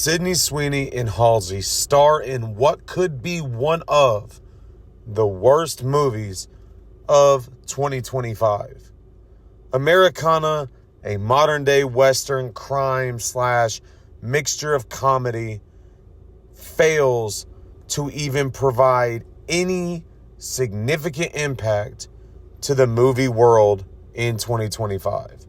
Sydney Sweeney and Halsey star in what could be one of the worst movies of 2025. Americana, a modern-day Western crime / mixture of comedy, fails to even provide any significant impact to the movie world in 2025.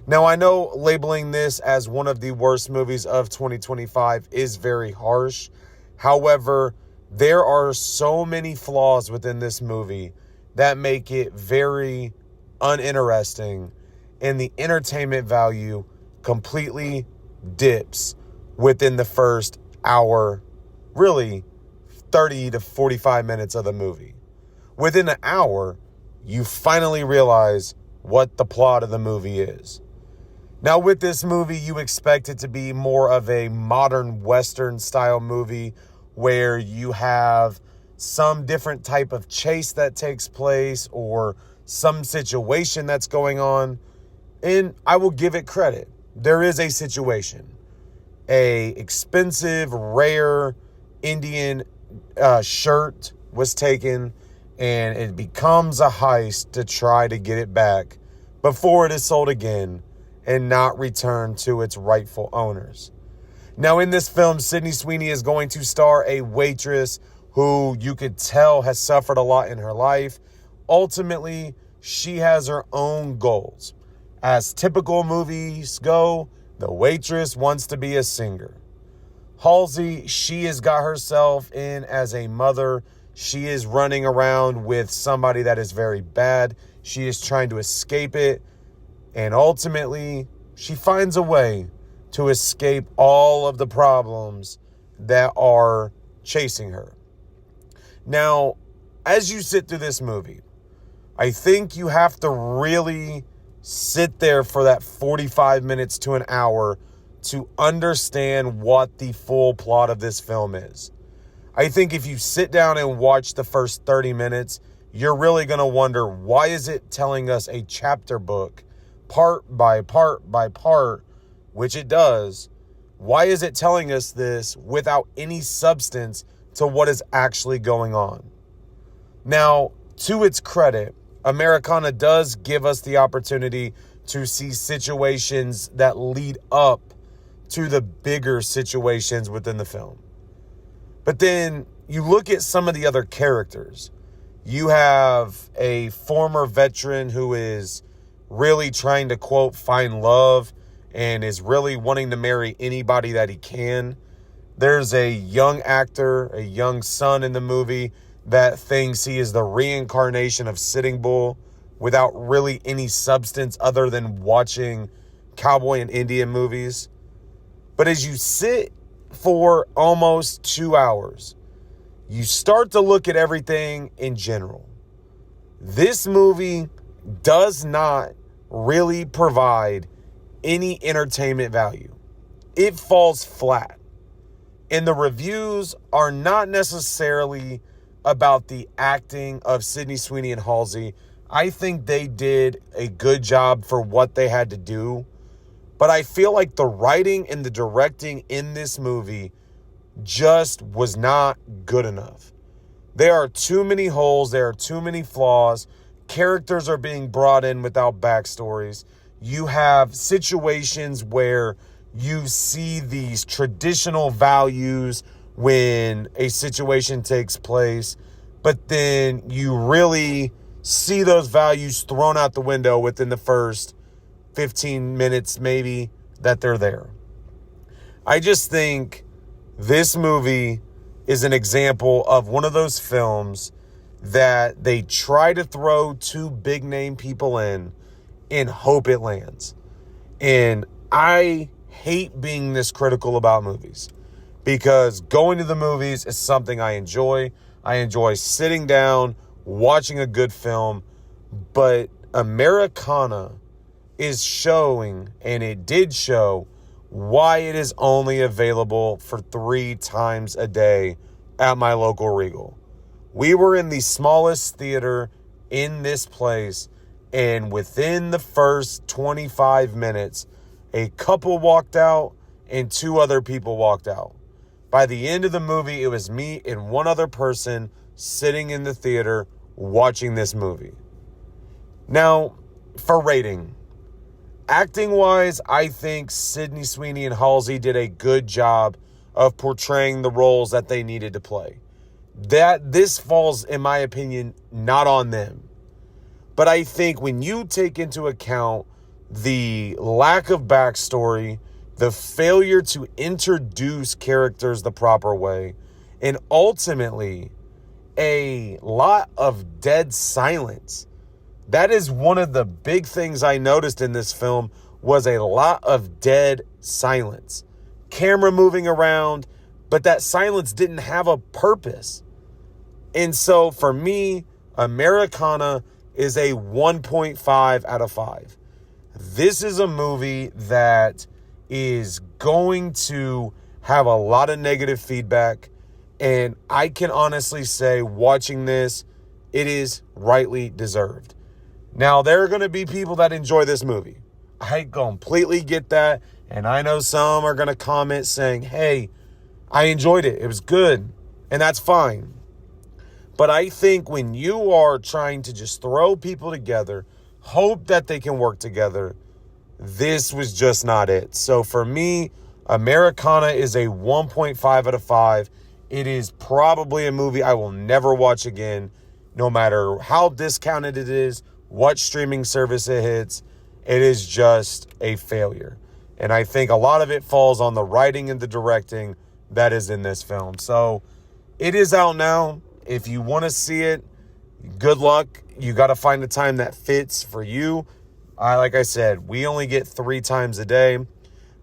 Now, I know labeling this as one of the worst movies of 2025 is very harsh. However, there are so many flaws within this movie that make it very uninteresting, and the entertainment value completely dips within the first hour, really 30 to 45 minutes of the movie. Within an hour, you finally realize what the plot of the movie is. Now, with this movie, you expect it to be more of a modern Western style movie where you have some different type of chase that takes place or some situation that's going on. And I will give it credit. There is a situation. A expensive, rare Indian shirt was taken, and it becomes a heist to try to get it back before it is sold again and not returned to its rightful owners. Now, in this film, Sydney Sweeney is going to star a waitress who you could tell has suffered a lot in her life. Ultimately, she has her own goals. As typical movies go, the waitress wants to be a singer. Halsey, she has got herself in as a mother. She is running around with somebody that is very bad. She is trying to escape it. And ultimately, she finds a way to escape all of the problems that are chasing her. Now, as you sit through this movie, I think you have to really sit there for that 45 minutes to an hour to understand what the full plot of this film is. I think if you sit down and watch the first 30 minutes, you're really going to wonder, why is it telling us a chapter book, part by part by part, which it does? Why is it telling us this without any substance to what is actually going on? Now, to its credit, Americana does give us the opportunity to see situations that lead up to the bigger situations within the film. But then you look at some of the other characters. You have a former veteran who is really trying to, quote, find love and is really wanting to marry anybody that he can. There's a young actor, a young son in the movie that thinks he is the reincarnation of Sitting Bull without really any substance other than watching cowboy and Indian movies. But as you sit for almost 2 hours, you start to look at everything in general. This movie does not really provide any entertainment value. It falls flat. And the reviews are not necessarily about the acting of Sydney Sweeney and Halsey. I think they did a good job for what they had to do. But I feel like the writing and the directing in this movie just was not good enough. There are too many holes. There are too many flaws. Characters are being brought in without backstories. You have situations where you see these traditional values when a situation takes place, but then you really see those values thrown out the window within the first 15 minutes maybe that they're there. I just think this movie is an example of one of those films that they try to throw two big name people in and hope it lands. And I hate being this critical about movies, because going to the movies is something I enjoy. I enjoy sitting down, watching a good film, but Americana is showing, and it did show, why it is only available for 3 times a day at my local Regal. We were in the smallest theater in this place, and within the first 25 minutes, a couple walked out and 2 other people walked out. By the end of the movie, it was me and 1 other person sitting in the theater watching this movie. Now, for rating. Acting-wise, I think Sydney Sweeney and Halsey did a good job of portraying the roles that they needed to play. This falls, in my opinion, not on them. But I think when you take into account the lack of backstory, the failure to introduce characters the proper way, and ultimately a lot of dead silence. That is one of the big things I noticed in this film, was a lot of dead silence. Camera moving around, but that silence didn't have a purpose. And so for me, Americana is a 1.5 out of 5. This is a movie that is going to have a lot of negative feedback. And I can honestly say, watching this, it is rightly deserved. Now, there are going to be people that enjoy this movie. I completely get that. And I know some are going to comment saying, hey, I enjoyed it. It was good. And that's fine. But I think when you are trying to just throw people together, hope that they can work together, this was just not it. So for me, Americana is a 1.5 out of 5. It is probably a movie I will never watch again, no matter how discounted it is, what streaming service it hits. It is just a failure. And I think a lot of it falls on the writing and the directing that is in this film. So it is out now. If you want to see it, good luck. You got to find a time that fits for you. Like I said, we only get 3 times a day.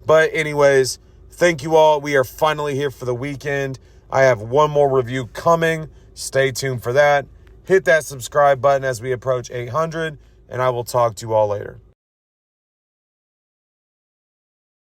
But anyways, thank you all. We are finally here for the weekend. I have one more review coming. Stay tuned for that. Hit that subscribe button as we approach 800, and I will talk to you all later.